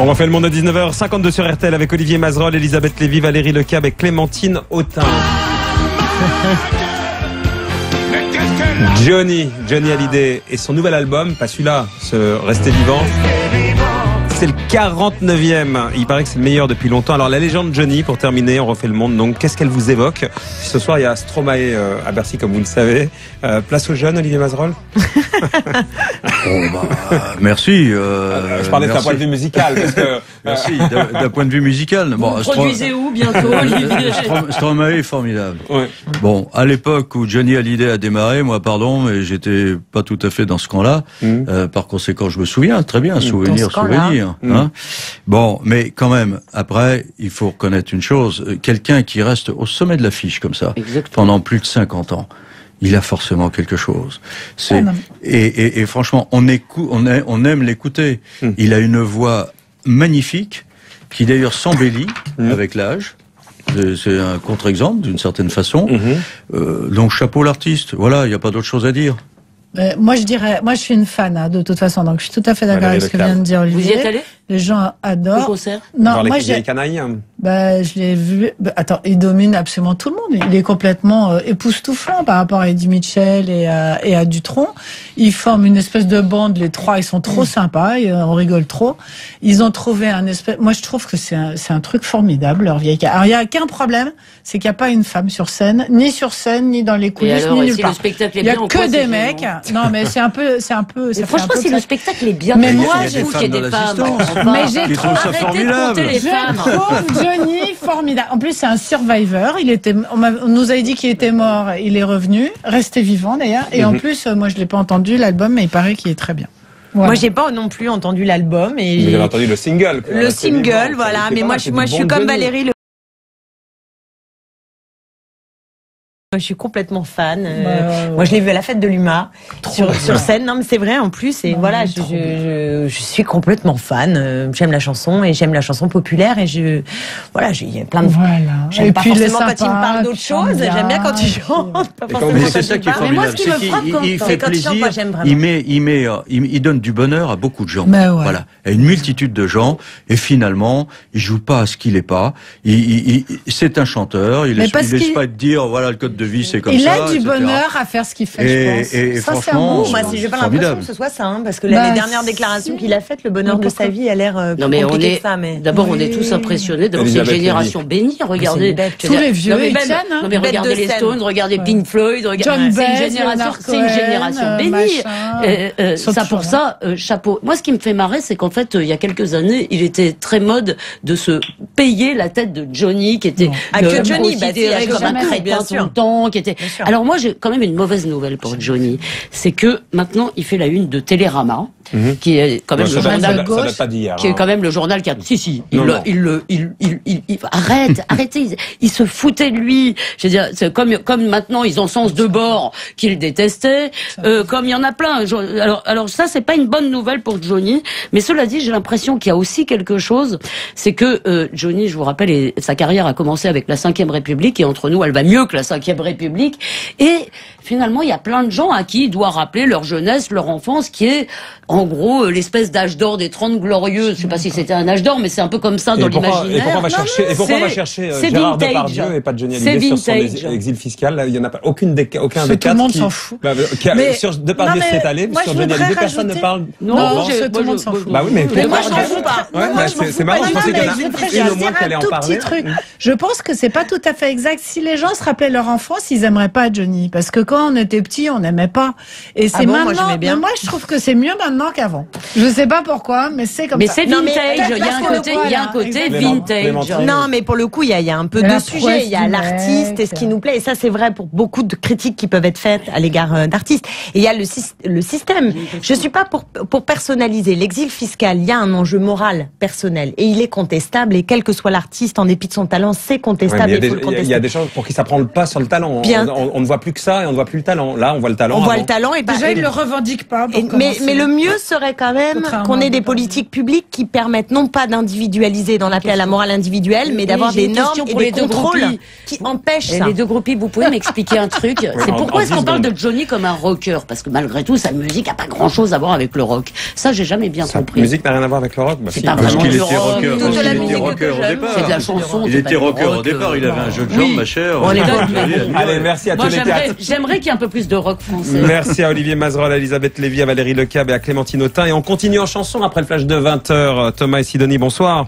On refait le monde à 19h52 sur RTL avec Olivier Mazerolle, Elisabeth Lévy, Valérie Lecab et Clémentine Autain. Johnny Hallyday et son nouvel album, pas celui-là, Rester vivant. C'est le 49e. Il paraît que c'est le meilleur depuis longtemps. Alors la légende Johnny, pour terminer, on refait le monde. Donc qu'est-ce qu'elle vous évoque? Ce soir, il y a Stromae à Bercy, comme vous le savez. Place aux jeunes, Olivier Mazerolle. Merci. Je parlais d'un point de vue musical. Parce que, merci. D'un point de vue musical. Bon, vous produisez où bientôt, Olivier? Stromae est formidable. Ouais. Bon, à l'époque où Johnny Hallyday a démarré, moi, pardon, mais j'étais pas tout à fait dans ce camp-là. Par conséquent, je me souviens très bien. Souvenir. Hein. Bon, mais quand même, après, il faut reconnaître une chose. Quelqu'un qui reste au sommet de l'affiche comme ça, pendant plus de 50 ans, il a forcément quelque chose. Et franchement, on aime l'écouter. Il a une voix magnifique, qui d'ailleurs s'embellit avec l'âge. C'est un contre-exemple, d'une certaine façon. Donc, chapeau l'artiste. Voilà, il n'y a pas d'autre chose à dire. Moi je suis une fan de toute façon, donc je suis tout à fait d'accord avec ce que vient de dire Olivier. Vous y êtes allé? Les gens adorent. Au concert? Non, moi j'ai canailles. Je l'ai vu. Attends, il domine absolument tout le monde. Il est complètement époustouflant par rapport à Eddie Mitchell et à Dutronc. Ils forment une espèce de bande. Les trois, ils sont trop sympas. On rigole trop. Ils ont trouvé un espèce. Moi, je trouve que c'est un truc formidable leur vieille. Alors, il y a qu'un problème, c'est qu'il n'y a pas une femme sur scène, ni dans les coulisses, alors, ni nulle part. Le spectacle est il y a bien, que des mecs. Non, mais c'est un peu. Franchement, si le spectacle est bien, mais moi, je trouve qu'il y a des femmes. Mais j'ai trop arrêté de compter les femmes. Je trouve Johnny formidable. En plus, c'est un survivor. On nous avait dit qu'il était mort. Il est revenu, resté vivant d'ailleurs. Et en plus, moi, je l'ai pas entendu l'album, mais il paraît qu'il est très bien. Voilà. Moi, j'ai pas non plus entendu l'album. Et vous avez entendu le single. Le single, voilà. Mais moi, je suis comme Valérie. Je suis complètement fan. Moi, je l'ai vu à la fête de l'UMA sur scène. Non, mais c'est vrai en plus. Et voilà, je suis complètement fan. J'aime la chanson et j'aime la chanson populaire. Et j'ai plein de. Voilà. J'aime pas forcément quand il me parle d'autre chose. J'aime bien quand il chante. Mais c'est ça qui est formidable. Mais moi, ce qui me frappe il fait plaisir. Moi, j'aime vraiment. Il donne du bonheur à beaucoup de gens. Voilà, à une multitude de gens. Et finalement, il joue pas à ce qu'il est pas. C'est un chanteur. Il laisse pas te dire voilà le code de vie, c'est comme ça. Il a du bonheur à faire ce qu'il fait, je pense. Et ça, franchement, moi, j'ai pas l'impression que ce soit ça, parce que les dernières déclarations qu'il a faites, le bonheur de sa vie a l'air plus compliqué que ça. D'abord, on est tous impressionnés. D'abord, c'est une génération bénie. Regardez tous les vieux. Non, mais regardez les Stones, regardez Pink Floyd, regardez. C'est une génération bénie. Ça pour ça, chapeau. Moi, ce qui me fait marrer, c'est qu'en fait, il y a quelques années, il était très mode de se payer la tête de Johnny, qui était considéré comme un crétin tout le temps, qui était. Alors moi, j'ai quand même une mauvaise nouvelle pour Johnny, c'est que maintenant, il fait la une de Télérama, qui est quand même le journal de gauche, qui est quand même le journal qui a. Arrêtez, il se foutait de lui. Je veux dire, c'est comme maintenant, ils ont sens de bord qu'il détestait, comme il y en a plein. Alors ça, c'est pas une bonne nouvelle pour Johnny, mais cela dit, j'ai l'impression qu'il y a aussi quelque chose, c'est que Johnny, je vous rappelle, sa carrière a commencé avec la 5e République, et entre nous, elle va mieux que la 5e République. Et finalement, il y a plein de gens à qui il doit rappeler leur jeunesse, leur enfance, qui est en gros l'espèce d'âge d'or des 30 glorieuses. Je sais pas si c'était un âge d'or, mais c'est un peu comme ça dans l'imaginaire. Et pourquoi on va chercher Gérard Depardieu et pas Johnny Hallyday sur son exil fiscal? Là, il y en a pas aucun des quatre. Tout le monde s'en fout. Sur Depardieu c'est allé, sur Johnny Hallyday personne ne parle. Non, tout le monde s'en fout. Bah oui, mais moi je m'en fous pas. C'est marrant. Je pensais qu'il y en a une au moins qui allait en parler. Je pense que c'est pas tout à fait exact. Si les gens se rappelaient leur enfance, ils aimeraient pas Johnny, parce que quand on était petit, on n'aimait pas. Et c'est maintenant. Moi, je trouve que c'est mieux maintenant qu'avant. Je sais pas pourquoi, mais c'est comme ça. Mais c'est vintage. Il y a un côté vintage. Non, mais pour le coup, il y a un peu deux sujets. Il y a l'artiste et ce qui nous plaît. Et ça, c'est vrai pour beaucoup de critiques qui peuvent être faites à l'égard d'artistes. Et il y a le système. Je suis pas pour personnaliser. L'exil fiscal, il y a un enjeu moral personnel. Et il est contestable. Et quel que soit l'artiste, en dépit de son talent, c'est contestable. Il y a des gens pour qui ça prend pas sur le talent. On ne voit plus que ça et on ne voit plus le talent. Là, on voit le talent. On voit le talent et déjà, il le revendique pas. Mais le mieux, mieux serait quand même qu'on ait des politiques publiques qui permettent non pas d'individualiser, d'en appeler à la morale individuelle, mais d'avoir des normes et des contrôles qui empêchent ça. Les deux groupies, vous pouvez m'expliquer un truc? C'est pourquoi est-ce qu'on parle de Johnny comme un rocker? Parce que malgré tout, sa musique a pas grand-chose à voir avec le rock. Ça, j'ai jamais bien compris. La musique n'a rien à voir avec le rock. C'est pas vraiment du rock. Toute la musique que j'aime, c'est de la chanson. Il était rocker au départ. Il avait un jeu de jambes, ma chère. Allez, merci à tous les quatre. J'aimerais qu'il y ait un peu plus de rock français. Merci à Olivier Mazerolle, à Elisabeth Lévy, à Valérie Lecab et à Clémentine Autain. Et on continue en chanson après le flash de 20h. Thomas et Sidonie, bonsoir.